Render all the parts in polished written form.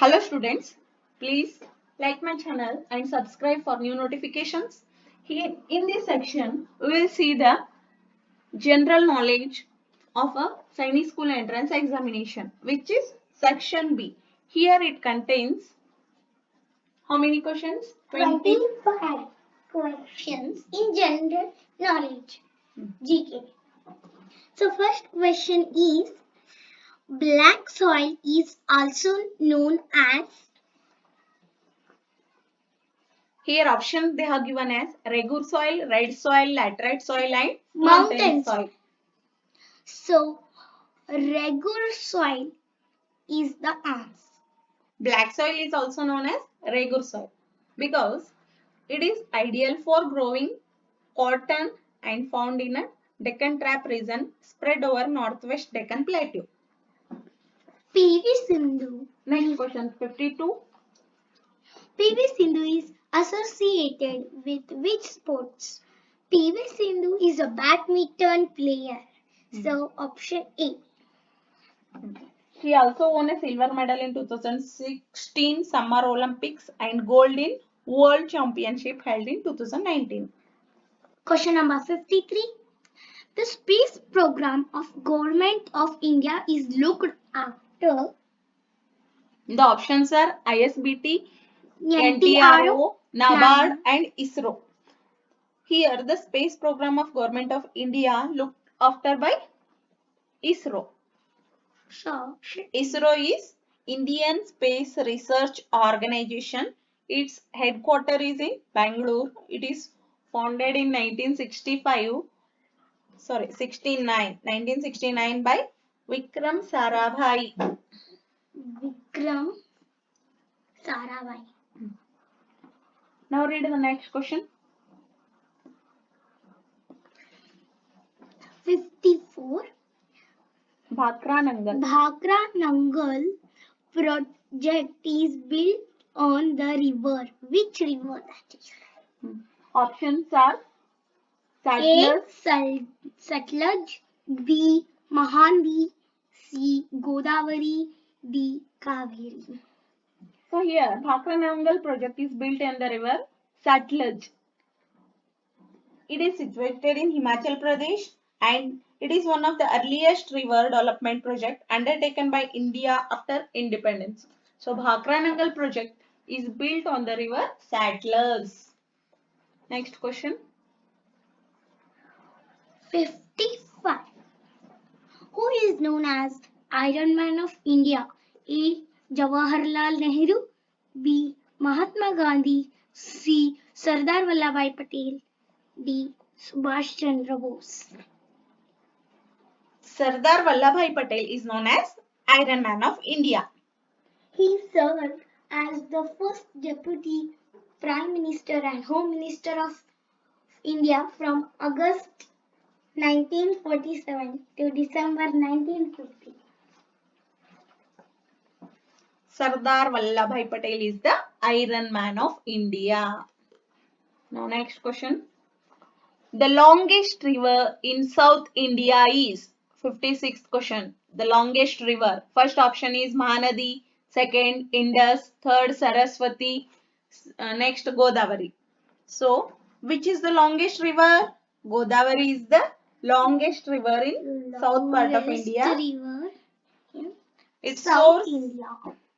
Hello students, please like my channel and subscribe for new notifications. Here in this section, we will see the general knowledge of a Chinese school entrance examination, which is section B. Here it contains how many questions? 25 questions in general knowledge, GK. So first question is, black soil is also known as. Here options they have given as regur soil, red soil, laterite soil and Mountain mountain soil. So regular soil is the answer. Black soil is also known as regur soil because it is ideal for growing cotton and found in a Deccan Trap region spread over northwest Deccan Plateau. PV Sindhu. Next question 52. PV Sindhu is associated with which sports? PV Sindhu is a badminton player. So option A. She also won a silver medal in 2016 Summer Olympics and gold in World Championship held in 2019. Question number 53. The space program of Government of India is looked after. The options are ISBT, NTRO, NTRO, NABARD and ISRO. Here the space program of Government of India looked after by ISRO. So, ISRO is Indian Space Research Organization. Its headquarters is in Bangalore. It is founded in 1969 by Vikram Sarabhai. Vikram Sarabhai. Now read the next question. 54. Bhakra Nangal. Bhakra Nangal project is built on the river. Which river that is? Options are A. Satluj, B. Mahanadi, C. Godavari, D. Kaveri. So here Bhakra Nangal project is built on the river Satluj. It is situated in Himachal Pradesh and it is one of the earliest river development project undertaken by India after independence. So Bhakra Nangal project is built on the river Satluj. Next question. 55. Who is known as Iron Man of India? A. Jawaharlal Nehru, B. Mahatma Gandhi, C. Sardar Vallabhbhai Patel, D. Subhash Chandra Bose. Sardar Vallabhbhai Patel is known as Iron Man of India. He served as the first Deputy Prime Minister and Home Minister of India from August 1947 to December 1950. Sardar Vallabhbhai Patel is the Iron Man of India. Now next question. The longest river in South India is 56th question. The longest river. First option is Mahanadi, second Indus, third Saraswati, next Godavari. So, which is the longest river? Godavari is the longest river in south part of India. River in Its South source, India.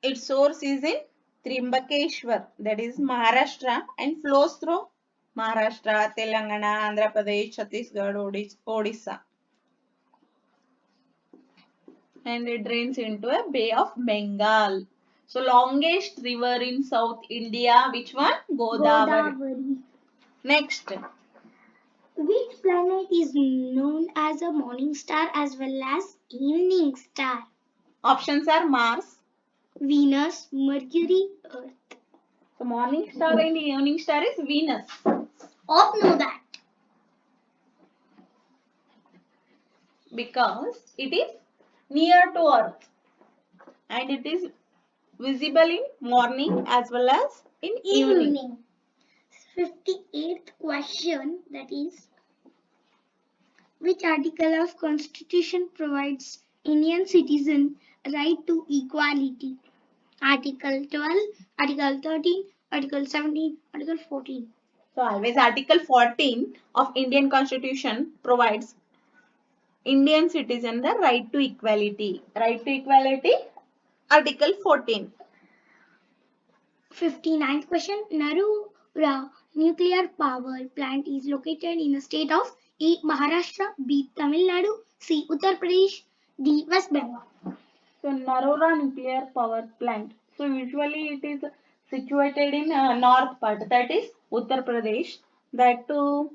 Its source is in Trimbakeshwar, that is Maharashtra, and flows through Maharashtra, Telangana, Andhra Pradesh, Chhattisgarh, Odisha. And it drains into a Bay of Bengal. So longest river in South India, which one? Godavari. Next. Which planet is known as a morning star as well as evening star? Options are Mars, Venus, Mercury, Earth. So morning star and evening star is Venus. All know that. Because it is near to Earth and it is visible in morning as well as in evening. 58th question, that is, which article of Constitution provides Indian citizen right to equality? Article 12, Article 13, Article 17, Article 14. So always Article 14 of Indian Constitution provides Indian citizen the right to equality. Right to equality, Article 14. 59th question. Narura nuclear power plant is located in the state of A. Maharashtra, B. Tamil Nadu, C. Uttar Pradesh, D. West Bengal. So Narora nuclear power plant. So usually it is situated in north part, that is Uttar Pradesh, that to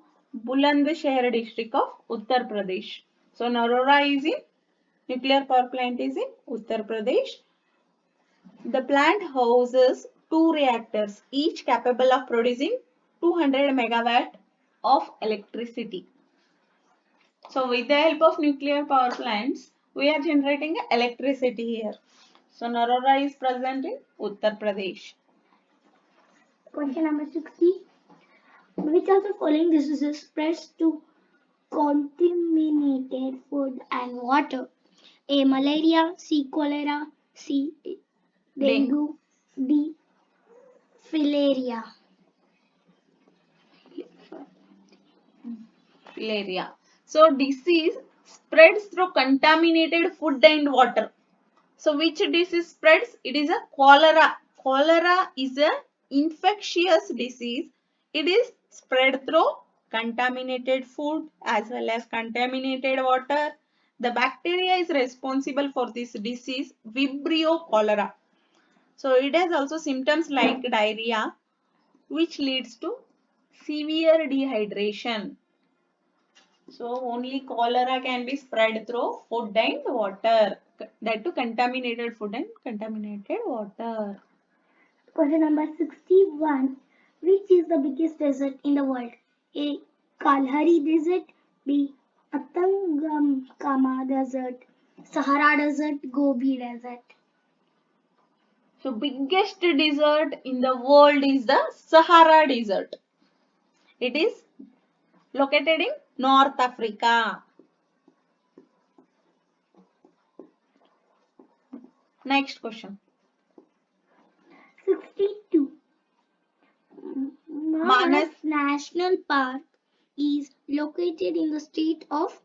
Bulandshahr district of Uttar Pradesh. So Narora is in nuclear power plant is in Uttar Pradesh. The plant houses two reactors, each capable of producing 200 megawatt of electricity. So with the help of nuclear power plants, we are generating electricity here. So Narora is present in Uttar Pradesh. Question number 60. Which of the following diseases spreads to contaminated food and water? A. Malaria, C. Cholera, C. Dengue, D. Filaria. Filaria. So disease spreads through contaminated food and water. So which disease spreads? It is a cholera. Cholera is a infectious disease. It is spread through contaminated food as well as contaminated water. The bacteria is responsible for this disease, Vibrio cholera. So it has also symptoms like diarrhea, which leads to severe dehydration. So only cholera can be spread through food and water. That too contaminated food and contaminated water. Question number 61. Which is the biggest desert in the world? A. Kalahari Desert, B. Atacama Desert, Sahara Desert, Gobi Desert. So biggest desert in the world is the Sahara Desert. It is located in North Africa. Next question. 62. Manas National Park is located in the state of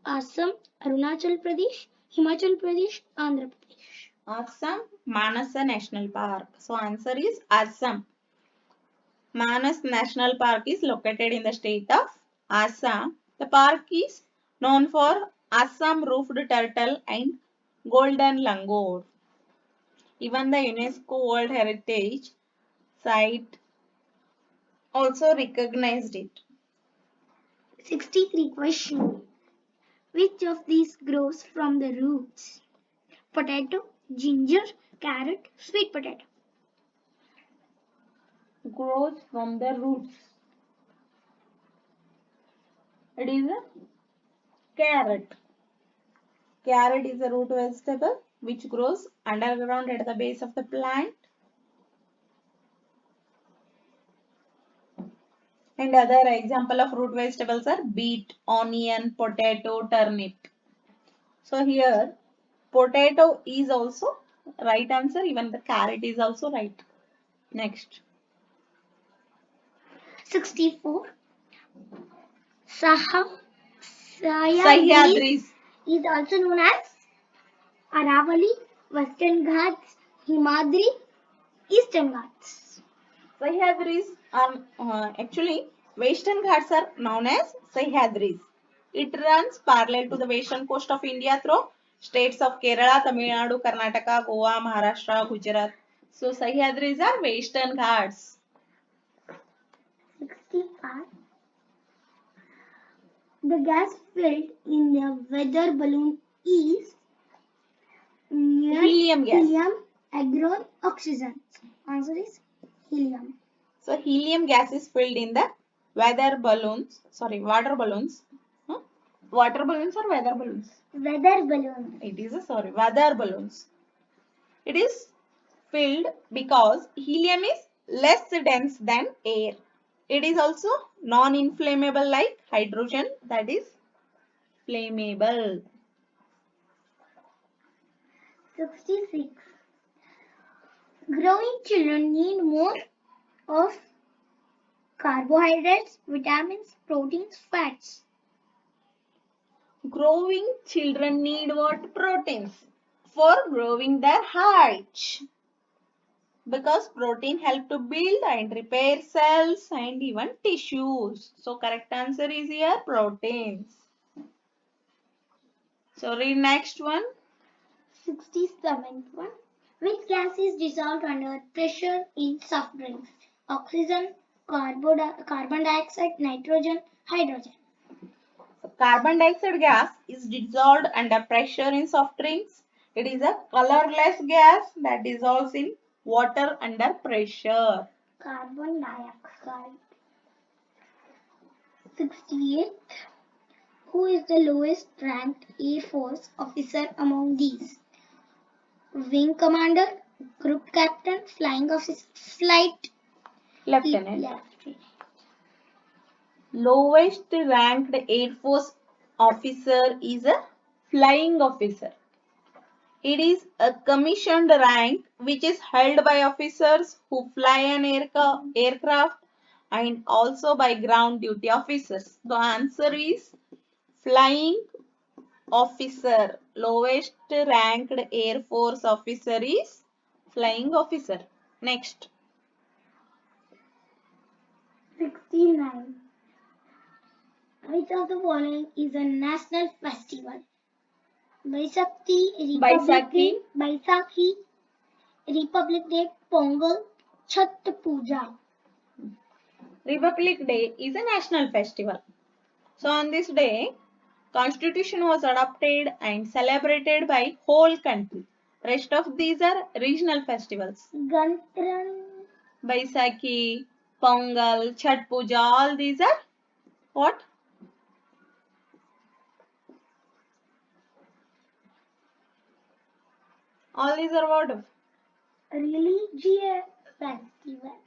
Assam, Arunachal Pradesh, Himachal Pradesh, Andhra Pradesh. Assam Manasa National Park. So answer is Assam. Manas National Park is located in the state of Assam. The park is known for Assam roofed turtle and golden langur. Even the UNESCO World Heritage Site also recognized it. 63 question. Which of these grows from the roots? Potato, ginger, carrot, sweet potato. Grows from the roots. It is a carrot. Carrot is a root vegetable which grows underground at the base of the plant. And other example of root vegetables are beet, onion, potato, turnip. So here potato is also right answer. Even the carrot is also right. Next. 64. Sahyadris Sahyadris. is also known as Aravali, Western Ghats, Himadri, Eastern Ghats. Sahyadris are actually Western Ghats are known as Sahyadris. It runs parallel to the western coast of India through states of Kerala, Tamil Nadu, Karnataka, Goa, Maharashtra, Gujarat. So Sahyadris are Western Ghats. 65. The gas filled in the weather balloon is Helium gas. helium, argon, oxygen. Answer is helium. So helium gas is filled in the water balloons. Huh? Water balloons or weather balloons? Weather balloon. It is weather balloons. It is filled because helium is less dense than air. It is also non-inflammable like hydrogen, that is flammable. 66. Growing children need more of carbohydrates, vitamins, proteins, fats. Growing children need what? Proteins for growing their height. Because protein help to build and repair cells and even tissues. So correct answer is here proteins. So read next one. 67th one. Which gas is dissolved under pressure in soft drinks? Oxygen, carbon dioxide, nitrogen, hydrogen. Carbon dioxide gas is dissolved under pressure in soft drinks. It is a colorless gas that dissolves in water under pressure. Carbon dioxide. 68th. Who is the lowest ranked Air Force officer among these? Wing commander, group captain, flying officer, flight Lieutenant. Lowest ranked Air Force officer is a flying officer. It is a commissioned rank which is held by officers who fly an aircraft and also by ground duty officers. The answer is flying officer. Lowest ranked Air Force officer is flying officer. Next. 69. Which of the following is a national festival? Baisakhi, Republic Day, Pongal, Chhat Puja. Republic Day is a national festival. So on this day, Constitution was adopted and celebrated by whole country. Rest of these are regional festivals. Gantran, Baisakhi, Pongal, Chhat Puja, all these are what? All these are what? religious festivals.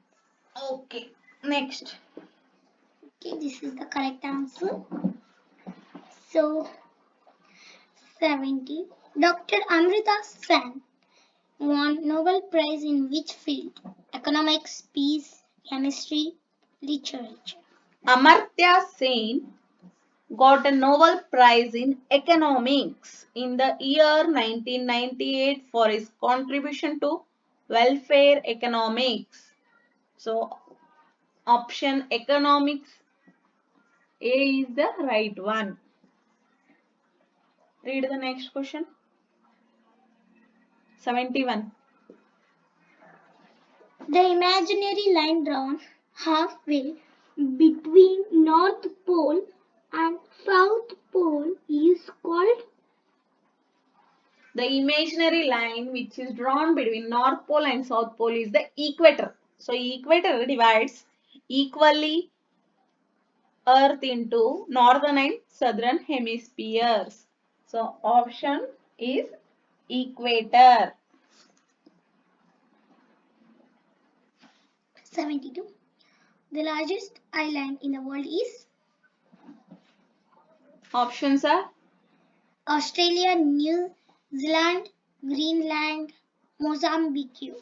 Okay, next. Okay, this is the correct answer. So, 70. Dr. Amrita Sen won Nobel Prize in which field? Economics, peace, chemistry, literature. Amartya Sen got a Nobel Prize in Economics in the year 1998 for his contribution to welfare economics. So, option economics A is the right one. Read the next question. 71. The imaginary line drawn halfway between North Pole and South Pole is called? The imaginary line which is drawn between North Pole and South Pole is the equator. So, equator divides equally Earth into northern and southern hemispheres. So, option is equator. 72. The largest island in the world is? Options are Australia, New Zealand, Greenland, Mozambique.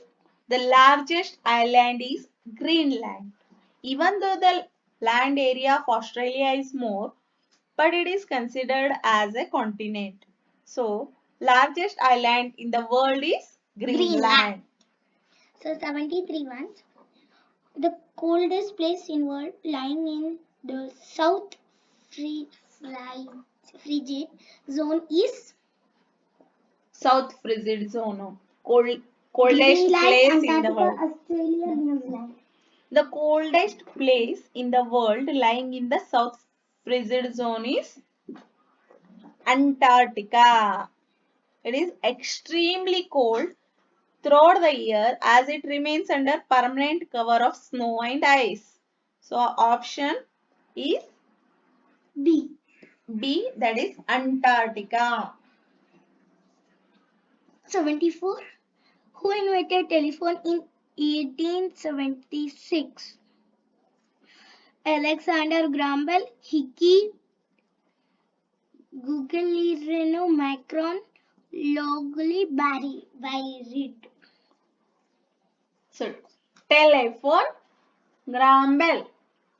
the largest island is Greenland. Even though the land area of Australia is more, but it is considered as a continent. So, largest island in the world is Greenland. So 73 ones. The coldest place in world lying in the south frigid zone is? South frigid zone. Coldest Greenland, place Antarctica, in the world. Australia, New Zealand. The coldest place in the world lying in the south frigid zone is Antarctica. It is extremely cold throughout the year as it remains under permanent cover of snow and ice. So option is B. B, that is Antarctica. 74. Who invented telephone in 1876? Alexander Graham Bell, Hickey, Guglielmo Macron, Logie Baird. So, telephone, Graham Bell.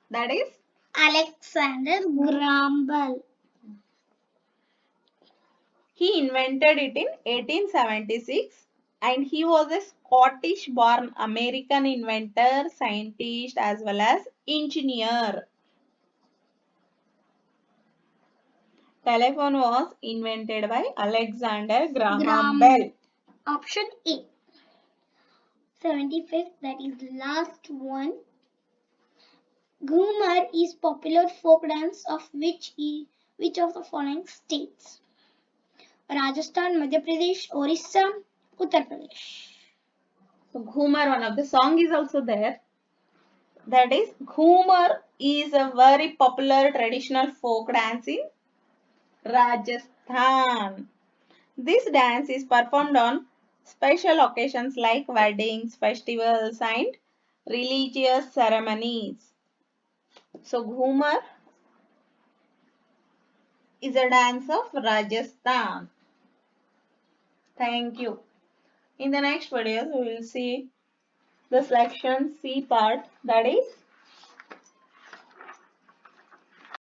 That is Alexander Graham Bell. he invented it in 1876 and he was a Scottish born American inventor, scientist as well as engineer. Telephone was invented by Alexander Graham Bell. Option A. 75th, that is the last one. Ghumar is popular folk dance of which of the following states? Rajasthan, Madhya Pradesh, Orissa, Uttar Pradesh. So Ghumar, one of the song is also there. That is, Ghumar is a very popular traditional folk dance in Rajasthan. This dance is performed on special occasions like weddings, festivals and religious ceremonies. So Ghumar is a dance of Rajasthan. Thank you. In the next videos, we will see the section C part, that is